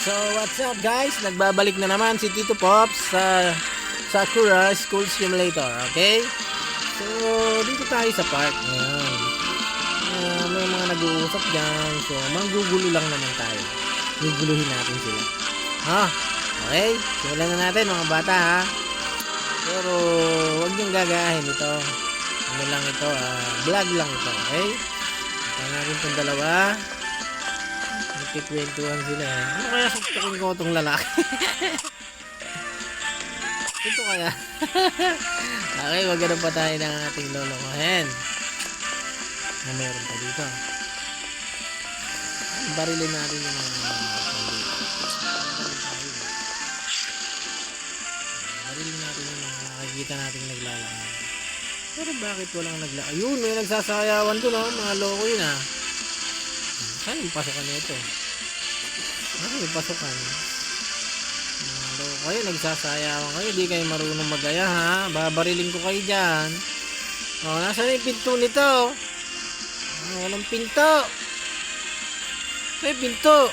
So what's up guys? Nagbabalik na naman si Tito Pops sa Sakura School Simulator, okay? So dito tayo sa park ngayon. May mga nag-uusap dyan. So manggugulo lang naman tayo. Guguluhin natin sila. Okay? Simulan na natin mga bata ha. Pero huwag niyong gagahin ito. Ano lang ito, vlog lang ito, okay? Ito natin itong dalawa. Nagkikwentuhan sila eh. Ano kaya saktakin ko itong lalaki? Ito kaya. Okay, wag ganun pa tayo ng ating lolokohin. Meron pa dito. Barilin natin yung mga barilin natin yung mga nakikita natin naglalakad. Pero bakit walang naglalakad? Ayun, may nagsasayawan doon mga loko yun saan yung pasukan nito? Ano yung pasukan? Kayo nagsasayawan kayo, di kayo marunong magaya ha. Babariling ko kayo dyan. Nasaan yung pinto nito? Walang pinto. May pinto.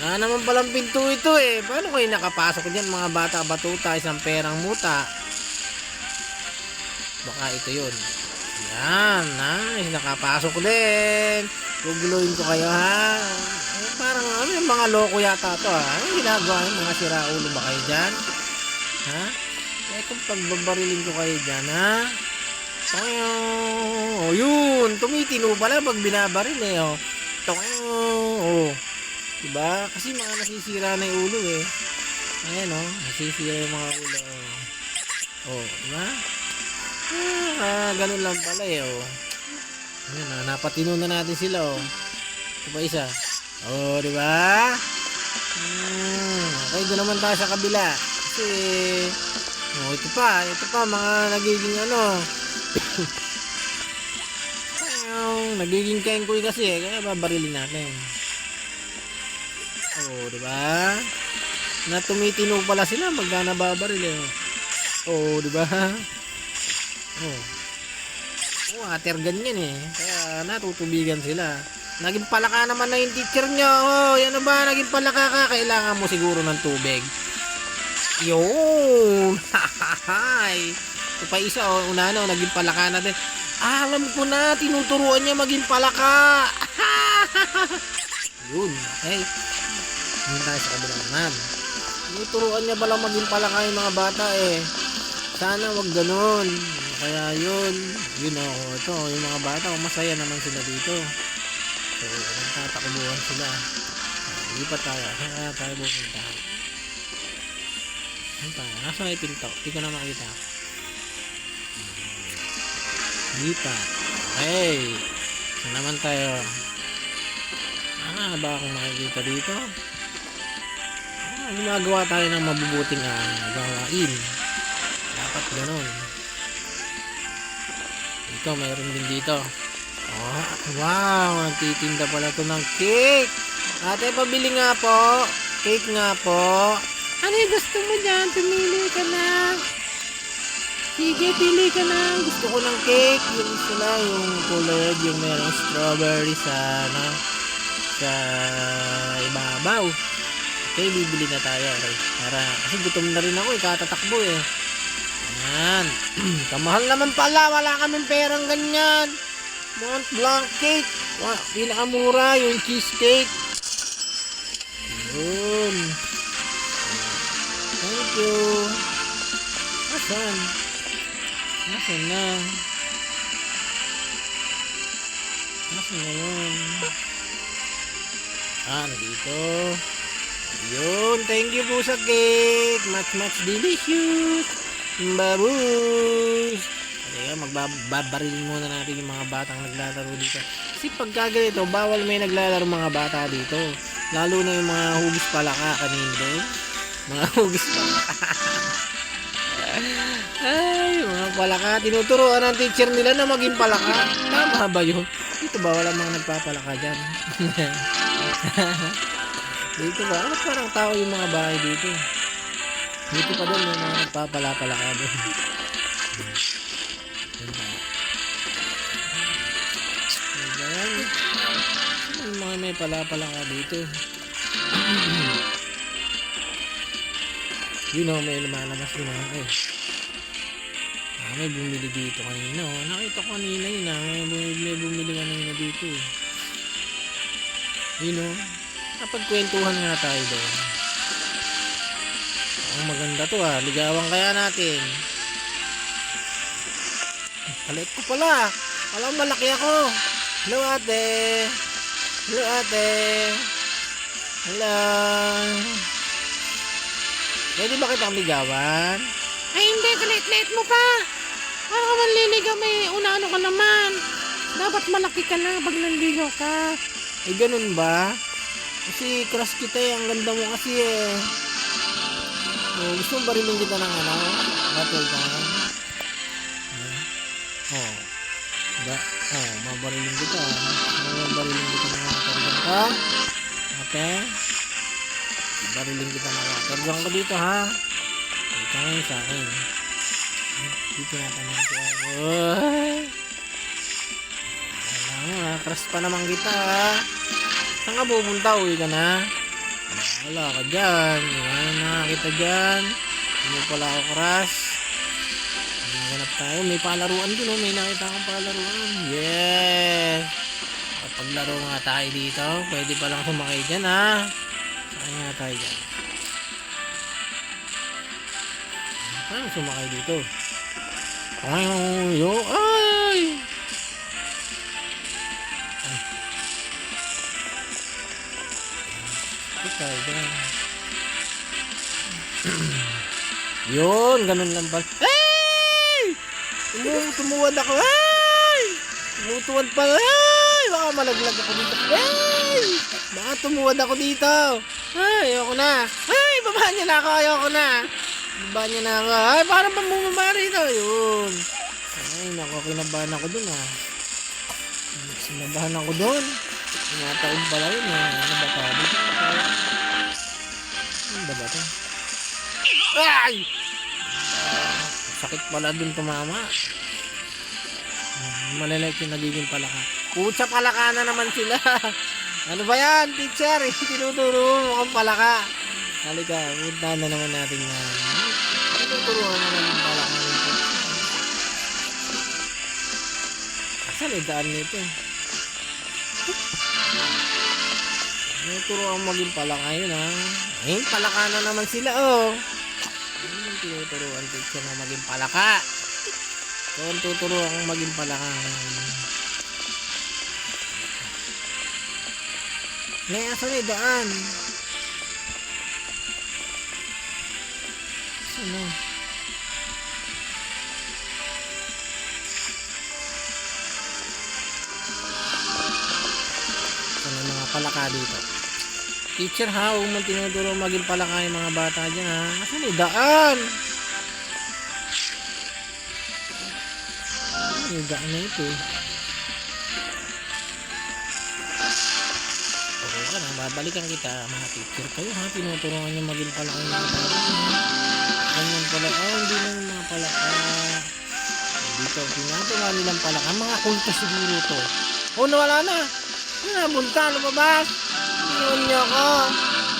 Wala naman palang pinto ito eh. Paano kayo nakapasok dyan mga bata batuta, isang perang muta? Baka ito yun. Yan, nice. Nakapasok din. Guguluhin ko kayo ha. Parang yung mga loko yata to ha. Anong ginagawa yung mga siraulo ba kayo dyan? Ha? Kung pagbabarilin ko kayo dyan ha. Yun. Tumitino pala pag binabaril eh. Diba? Kasi mga nasisira na yung ulo eh. Ayan nasisira yung mga ulo. Diba? Ganun lang pala eh Ayan napatino na natin sila Ito pa isa. Diba? Okay, doon naman tayo sa kabila. Kasi ito pa mga nagiging nagiging kengkoy kasi kaya babarilin natin. Diba? Na tumitino pala sila pagka nababaril diba? Water ganyan kaya natutubigan sila. Naging palaka naman na yung teacher nyo. Yan ba? Naging palaka ka. Kailangan mo siguro ng tubig. Yun. Ito pa isa naging palaka na din. Alam ko na, tinuturuan niya maging palaka. Yun. Okay. Yun tayo sa kabila naman. Tinuturuan niya pala maging palaka yung mga bata Sana wag ganun. Kaya yun ito yung mga bata masaya naman sila dito. So nagtatakbuhan sila. Lipat tayo. Kaya tayo pupunta. Nasa may pinto? Hindi ko na makita. Lipat. Okay. Saan naman tayo? Ba akong makikita dito? Gumagawa tayo ng mabubuting gawain. Dapat ganun. Ito, mayroon din dito. Wow, nagtitinda pala to ng cake. Ate, pabili nga po. Cake nga po. Ano yung gusto mo dyan? Pumili ka na. Sige, pili ka na. Gusto ko ng cake. Yung isa na, yung colored, yung merong strawberry sa ibabaw. Okay, bibili na tayo. Okay. Kasi gutom na rin ako katatakbo Yan. Kamahal naman pala. Wala kaming perang ganyan. Mont Blanc cake. Pinakamura yung cheesecake. Yun. Thank you. Asan na? Asan na yun? Nandito. Yun. Thank you po sa cake. Much delicious. Babus. Kaya magbabarilin muna natin yung mga batang naglalaro dito. Kasi pagka ganito, bawal may naglalaro mga bata dito. Lalo na yung mga hugis palaka kanino. Mga hugis palaka. Ay, mga palaka. Tinuturuan ng teacher nila na maging palaka. Tama ba yun? Dito ba wala mga nagpapalaka dyan? Dito ba? Ano parang tao yung mga bahay dito? Dito pa doon may mga nagpapalapalaka doon. Yung mga may pala-pala ka dito. Yun o, may lumalabas din ako eh. May bumili dito kanina oh. Nakita ko kanina yun may bumili kanina dito eh. Yun oh. Napagkwentuhan nga tayo doon. Ang maganda to ligawan kaya natin. Palit ko pala. Alam, malaki ako. Hello ate. Hello ate. Hello. Pwede ba kitang ligawan? Ay hindi, kalit-lit mo pa. Para ka manliligaw, may una-ano ka naman. Dapat malaki ka na pag nanligaw ka. Eh ganun ba? Kasi crush kita ang ganda mo kasi eh. Oh, gusto mo barilin kita ng battle time? Mabarilin kita. Mabarilin kita ng watergun ka. Ate? Barilin kita ng watergun ko dito ha. Ito ngayon sa akin. Dito natanong ko ako. Alam mo crush pa naman kita ha. Saan ka pupunta? Uwi ka na? Wala ka dyan. Wala na kita dyan. Hindi pala ako crush. Hanap tayo. May palaruan dun. May nakita akong palaruan. Yes! Paglaro nga tayo dito. Pwede palang sumakay dyan ha. Saan nga tayo dyan? Saan sumakay dito? Ay! Tayo dyan. Yun, ganun lang ba? Hey! Tumuwad ako. Hey! Tumutuwad pa. Hey! Baka malaglag ako dito. Hey! Baka tumuwad ako dito. Ay, ayoko na. Ay, baba niya na ako. Ayoko na. Baba niya na ako. Ay, parang pamumaba rito. Yun. Ay, naku, kinabahan ako dun Kinabahan ako dun. Tinataon pala yun Ano ba tabi? Ano ba ito? Ay! Sakit pala dun tumama. Malalait yung nagiging palaka. Kutsa palaka na naman sila. Ano ba yan, teacher? Tinuturo mo kang palaka. Halika, punta na naman natin yan. Tinuturo mo naman palaka nito. Asan daan nito? Tinuturo ang maging palaka yun palaka na naman sila tinuturuan teacher na maging palaka. So, tuturuan ang maging palaka. Asan daan? Saan Saan mga palaka dito? Teacher huwag mo tinuturo maging palaka yung mga bata dyan Asan daan? Yung daan na ito Oo ka na, babalikan kita mga teacher kayo tinuturuan nyo maging palaka yung mga bata ganyan pala, hindi lang yung mga palaka dito, pinaturuan nilang palaka mga kulto siguro to nawala na nabunta, lumabas iyon nyo ako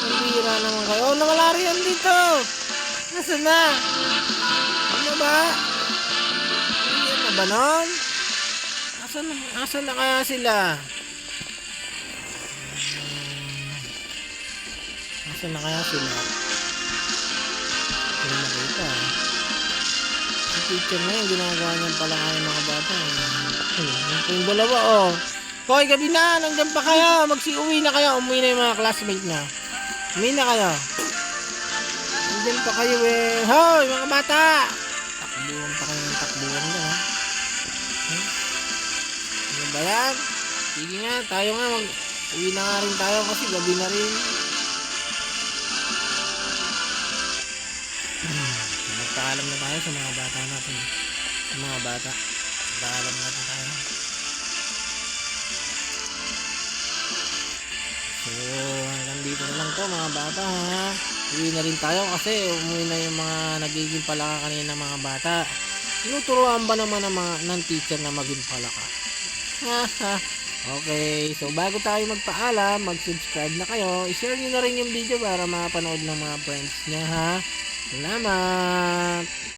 ang bira naman kayo nawala rin yan dito nasaan na ano ba hindi na ba nun asan na kaya sila asan na kaya sila hindi nakita si teacher na yun ginagawa niyan pala yung mga bata yung dalawa Hoy, gabi na, nandiyan pa kayo, magsiuwi na kayo, umuwi na yung mga classmate na umuwi na kayo nandiyan pa kayo hoy mga bata takbuhan pa kayo ng takbuhan na ano ba yan? Sige nga, tayo nga uwi na nga rin tayo kasi gabi na rin magpaalam na tayo sa mga bata natin sa mga bata magpaalam natin tayo so hanggang dito na lang to mga bata uwi na rin tayo kasi umuwi na yung mga nagiging palaka kanina mga bata tinuturuan ba naman ng teacher na maging palaka Okay, so bago tayo magpaalam, mag-subscribe na kayo. I-share nyo na rin yung video para mapanood ng mga friends nyo, ha? Salamat!